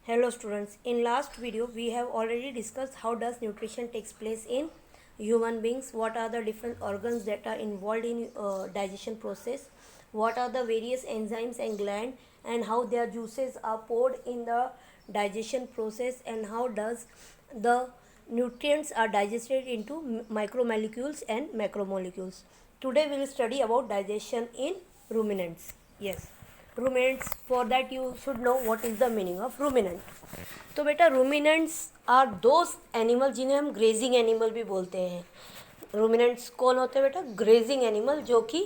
Hello students, in last video we have already discussed how does nutrition takes place in human beings, what are the different organs that are involved in digestion process, what are the various enzymes and gland and how their juices are poured in the digestion process and how does the nutrients are digested into micromolecules and macromolecules. Today we will study about digestion in ruminants. Yes. Ruminants for that you should know what is the meaning of ruminant. तो बेटा रुमिनेंट्स are those animal जिन्हें हम grazing animal भी बोलते हैं. रुमिनेंट्स कौन होते हैं बेटा? ग्रेजिंग एनिमल जो कि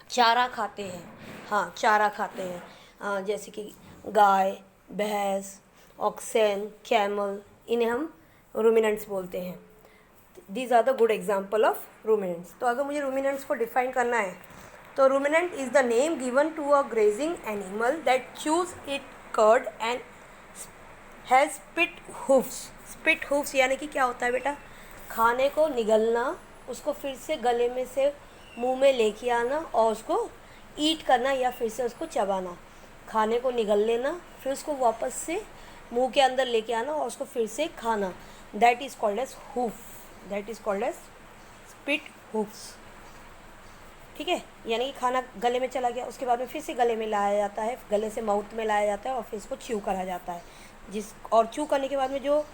चारा खाते हैं. हाँ, चारा खाते हैं. जैसे कि गाय, भैंस, ऑक्सेन, कैमल, इन्हें हम रुमिनेंट्स बोलते हैं. These are the good example of ruminants. तो अगर मुझे रुमिनेंट्स को डिफाइन करना है तो ruminant is the name given to a grazing animal that chews its cud and has spit hoofs. spit hoofs यानी कि क्या होता है बेटा? खाने को निगलना, उसको फिर से गले में से मुंह में लेके आना और उसको ईट करना या फिर से उसको चबाना. खाने को निगल लेना, फिर उसको वापस से मुंह के अंदर लेके आना और उसको फिर से खाना. That is called as hoof. That is called as spit hoofs. ठीक है, यानी कि खाना गले में चला गया, उसके बाद में फिर से गले में लाया जाता है, गले से माउथ में लाया जाता है और फिर इसको च्यू करा जाता है. और च्यू करने के बाद में जो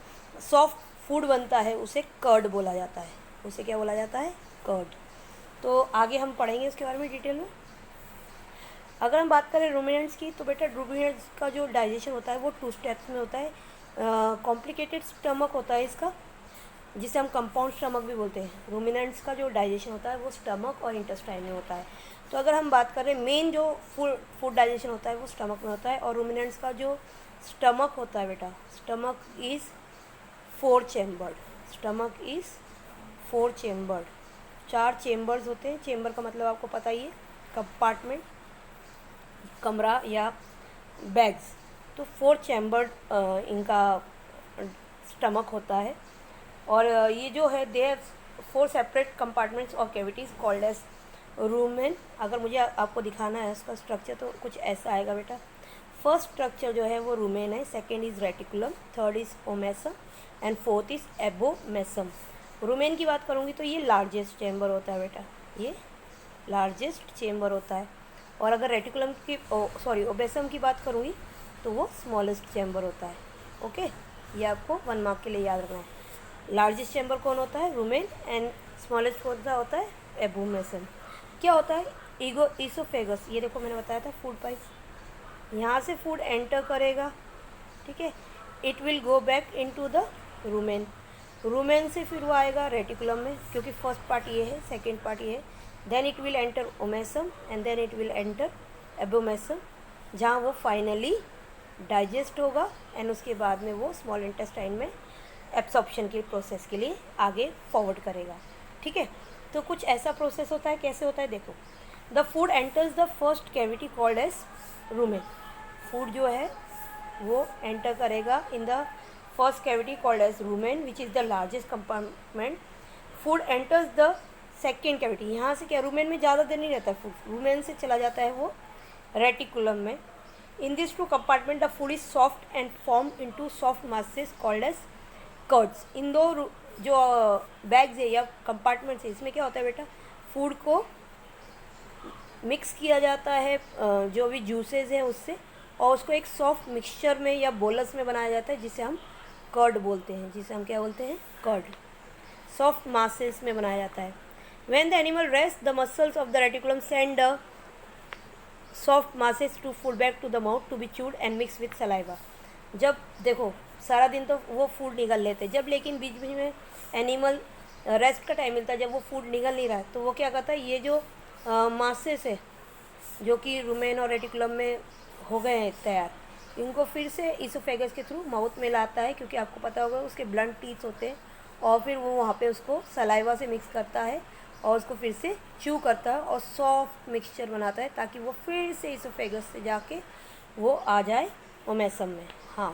सॉफ्ट फूड बनता है उसे कर्ड बोला जाता है. उसे क्या बोला जाता है? कर्ड. तो आगे हम पढ़ेंगे इसके बारे में डिटेल में. अगर हम बात करें रुमिनेंट्स की तो बेटा रुमिनेंट्स का जो डाइजेशन होता है वो 2 स्टेप्स में होता है. कॉम्प्लिकेटेड स्टमक होता है इसका, जिसे हम कंपाउंड स्टमक भी बोलते हैं. रुमिनेंट्स का जो डाइजेशन होता है वो स्टमक और इंटेस्टाइन में होता है. तो अगर हम बात करें मेन जो फूड डाइजेशन होता है वो स्टमक में होता है. और रुमिनेंट्स का जो स्टमक होता है बेटा, stomach is 4 chambered. Stomach is 4 chambered. 4 chambers होते हैं. चेम्बर का मतलब आपको पता ही है, कंपार्टमेंट, कमरा या बैग्स. तो 4 चेम्बर्ड इनका स्टमक होता है. और ये जो है दे हैव 4 सेपरेट कंपार्टमेंट्स और कैविटीज़ कॉल्ड एज रूमेन. अगर मुझे आपको दिखाना है इसका स्ट्रक्चर तो कुछ ऐसा आएगा बेटा. फर्स्ट स्ट्रक्चर जो है वो रूमेन है, second is reticulum, third is omasum and fourth is abomasum. Rumen की बात करूँगी तो ये लार्जेस्ट चेम्बर होता है बेटा, ये लार्जेस्ट चेम्बर होता है. और अगर रेटिकुलम की ओमेसम की बात करूँगी तो वो स्मॉलेस्ट चेम्बर होता है. ओके, ये आपको 1 मार्क के लिए याद रखना है. लार्जेस्ट चैम्बर कौन होता है? रूमेन. एंड स्मॉलेस्ट कौन सा होता है? एबोमेसन. क्या होता है? ईसोफेगस. ये देखो मैंने बताया था फूड पाइप. यहाँ से फूड एंटर करेगा, ठीक है. It will go back into the rumen. Rumen से फिर वो आएगा रेटिकुलम में, क्योंकि फर्स्ट पार्ट ये है, सेकेंड पार्ट ये है. Then it will enter omasum and then it will enter abomasum, जहाँ वो फाइनली डाइजेस्ट होगा एंड उसके बाद में वो स्मॉल इंटेस्टाइन में एब्सॉर्प्शन की प्रोसेस के लिए आगे फॉरवर्ड करेगा. ठीक है, तो कुछ ऐसा प्रोसेस होता है. कैसे होता है देखो. The food enters the first cavity called as rumen. Food जो है वो एंटर करेगा in the first cavity called as rumen which is the largest compartment. Food enters the second cavity. यहाँ से क्या, रूमेन में ज़्यादा देर नहीं रहता फूड, रूमेन से चला जाता है वो रेटिकुलम में. In this 2 compartment the food is soft and form into soft masses called as curds. In 2 जो बैग्स है या कंपार्टमेंट्स है, इसमें क्या होता है बेटा, फूड को मिक्स किया जाता है जो भी जूसेस हैं उससे, और उसको एक सॉफ्ट मिक्सचर में या बोलस में बनाया जाता है जिसे हम कर्ड बोलते हैं. जिसे हम क्या बोलते हैं? कर्ड. सॉफ्ट मासेस में बनाया जाता है. When the animal rest the muscles of the reticulum send the soft masses to food back to the mouth to be chewed and mix with saliva. जब देखो सारा दिन तो वो फूड निगल लेते जब, लेकिन बीच बीच में एनिमल रेस्ट का टाइम मिलता है, जब वो फूड निगल नहीं रहा है तो वो क्या करता है, ये जो मासेस है जो कि रूमेन और रेटिकुलम में हो गए हैं तैयार, इनको फिर से ईसोफेगस के थ्रू माउथ में लाता है, क्योंकि आपको पता होगा उसके ब्लंट टीथ होते हैं. और फिर वो वहाँ पे उसको सलाइवा से मिक्स करता है और उसको फिर से च्यू करता है और सॉफ्ट मिक्सचर बनाता है, ताकि वो फिर से ईसोफेगस से जाके वो आ जाए ओमेसम में. हाँ,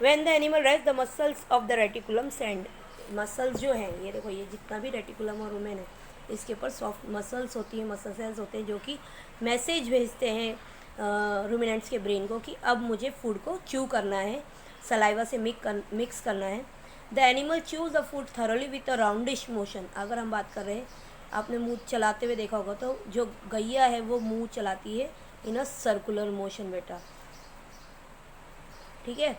when the animal rest the muscles of the reticulum send. Muscles जो हैं, ये देखो, ये जितना भी रेटिकुलम और रूमेन है इसके ऊपर सॉफ्ट मसल्स होती हैं, मसल सेल्स होते हैं जो कि मैसेज भेजते हैं रूमिनेंट्स के ब्रेन को कि अब मुझे फूड को च्यू करना है, सलाइवा से मिक्स करना है। The animal chews the food thoroughly with a roundish motion. अगर हम बात कर रहे हैं, आपने मुंह चलाते हुए देखा होगा, तो जो गैया है वो मुंह चलाती है इन अ सर्कुलर मोशन बेटा, ठीक है।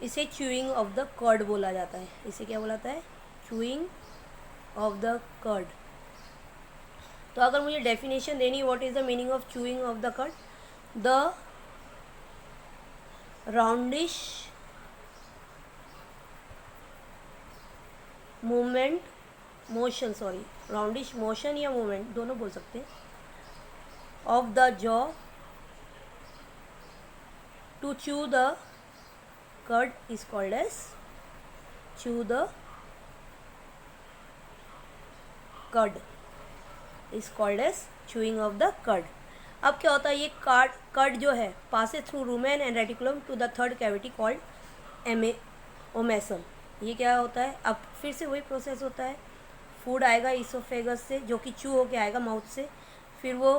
इसे च्यूइंग ऑफ द कर्ड बोला जाता है। इसे क्या बोला जाता है? Chewing of the curd. तो अगर मुझे डेफिनेशन देनी, what is the meaning of chewing of the curd? The roundish movement, motion, sorry, roundish motion या मूवमेंट दोनों बोल सकते हैं, of the jaw to chew the curd is called as chew the curd is called as chewing of the curd. अब क्या होता है, ये कर्ड जो है passes through rumen and reticulum to the third cavity called omasum. ये क्या होता है, अब फिर से वही प्रोसेस होता है, फूड आएगा इसोफेगस से जो कि च्यू होके आएगा माउथ से, फिर वो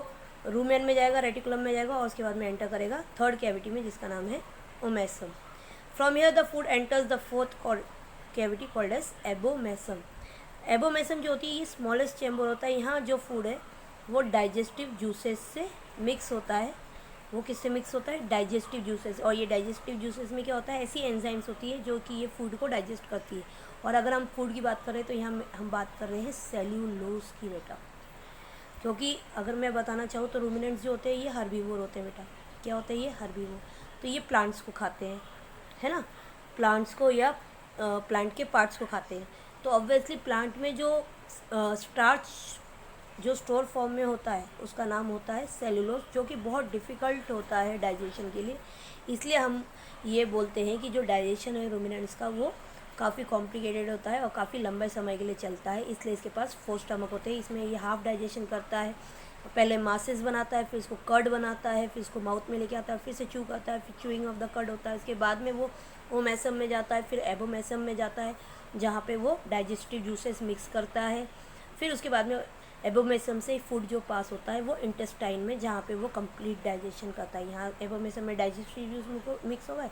रूमेन में जाएगा, रेटिकुलम में जाएगा और उसके बाद में एंटर करेगा थर्ड कैविटी में जिसका नाम है omasum. From here the food enters the fourth cavity called as abomasum. Abomasum जो होती है ये स्मॉलेस्ट चैम्बर होता है। यहाँ जो फूड है वो डाइजेस्टिव जूसेस से मिक्स होता है। वो किससे मिक्स होता है? Digestive juices. और ये डाइजेस्टिव जूसेस में क्या होता है, ऐसी एंजाइम्स होती है जो कि ये फूड को डाइजेस्ट करती है। और अगर हम फूड की बात करें तो यहाँ हम बात कर रहे हैं सेल्यूलोज की बेटा, क्योंकि अगर मैं बताना चाहूँ तो रूमिनेंट्स जो होते हैं ये हर्बीवोर होते हैं बेटा। क्या होते हैं ये? हर्बीवोर। तो ये प्लांट्स को खाते हैं, है ना, प्लांट्स को या प्लांट के पार्ट्स को खाते हैं। तो ऑब्वियसली प्लांट में जो स्टार्च जो स्टोर फॉर्म में होता है उसका नाम होता है सेलुलोज, जो कि बहुत डिफ़िकल्ट होता है डाइजेशन के लिए। इसलिए हम ये बोलते हैं कि जो डाइजेशन है रूमिनेंट्स का वो काफ़ी कॉम्प्लिकेटेड होता है और काफ़ी लंबे समय के लिए चलता है। इसलिए इसके पास 4 स्टमक होते हैं। इसमें ये हाफ डाइजेशन करता है, पहले मासेस बनाता है, फिर इसको कर्ड बनाता है, फिर इसको माउथ में लेके आता है, फिर से च्यू करता है, फिर च्यूइंग ऑफ द कर्ड होता है। इसके बाद में वो ओमेसम में जाता है, फिर एबोमेसम में जाता है जहाँ पे वो डाइजेस्टिव जूसेस मिक्स करता है। फिर उसके बाद में एबोमेसम से फूड जो पास होता है वो इंटेस्टाइन में, जहाँ पे वो कंप्लीट डाइजेशन करता है। यहाँ एबोमेसम में डाइजेस्टिव जूस मिक्स होगा,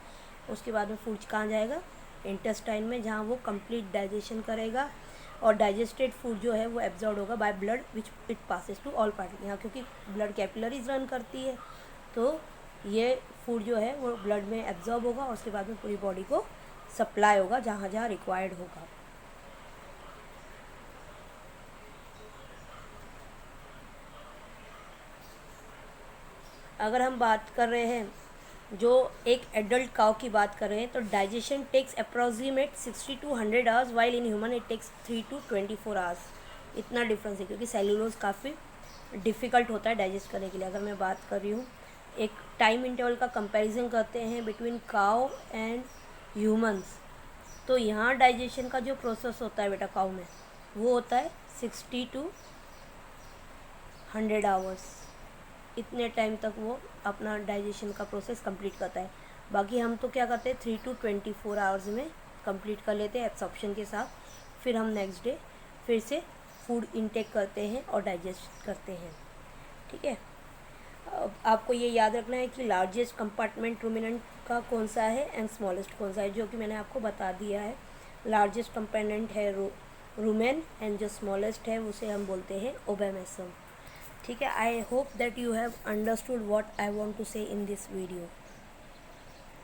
उसके बाद में फूड कहाँ जाएगा? इंटेस्टाइन में, जहाँ वो कंप्लीट डाइजेशन करेगा और डाइजेस्टेड फूड जो है वो एब्जॉर्ब होगा by blood which it passes to all part. यहाँ क्योंकि ब्लड कैपिलरीज रन करती है तो ये फूड जो है वो ब्लड में एब्जॉर्ब होगा और उसके बाद में पूरी बॉडी को सप्लाई होगा जहाँ जहाँ रिक्वायर्ड होगा। अगर हम बात कर रहे हैं जो एक एडल्ट काउ की बात कर रहे हैं तो digestion takes approximate 60 to 100 hours, while in human it takes 3 to 24 hours. इतना डिफरेंस है क्योंकि सेल्यूलोज काफ़ी डिफ़िकल्ट होता है डाइजेस्ट करने के लिए। अगर मैं बात कर रही हूँ, एक टाइम इंटरवल का कंपैरिजन करते हैं बिटवीन काउ एंड ह्यूमंस, तो यहाँ डाइजेशन का जो प्रोसेस होता है बेटा काउ में वो होता है 60 to 100 आवर्स। इतने टाइम तक वो अपना डाइजेशन का प्रोसेस कंप्लीट करता है। बाकी हम तो क्या करते हैं 3 to 24 आवर्स में कंप्लीट कर लेते हैं एब्सॉर्प्शन के साथ। फिर हम नेक्स्ट डे फिर से फूड इनटेक करते हैं और डाइजेस्ट करते हैं, ठीक है। अब आपको ये याद रखना है कि लार्जेस्ट कंपार्टमेंट रूमिनेंट का कौन सा है एंड स्मॉलेस्ट कौन सा है, जो कि मैंने आपको बता दिया है। लार्जेस्ट कंपोनेंट है रूमेन एंड जो स्मॉलेस्ट है उसे हम बोलते हैं ओबेमेसम, ठीक है। I hope that you have understood what I want to say in this video.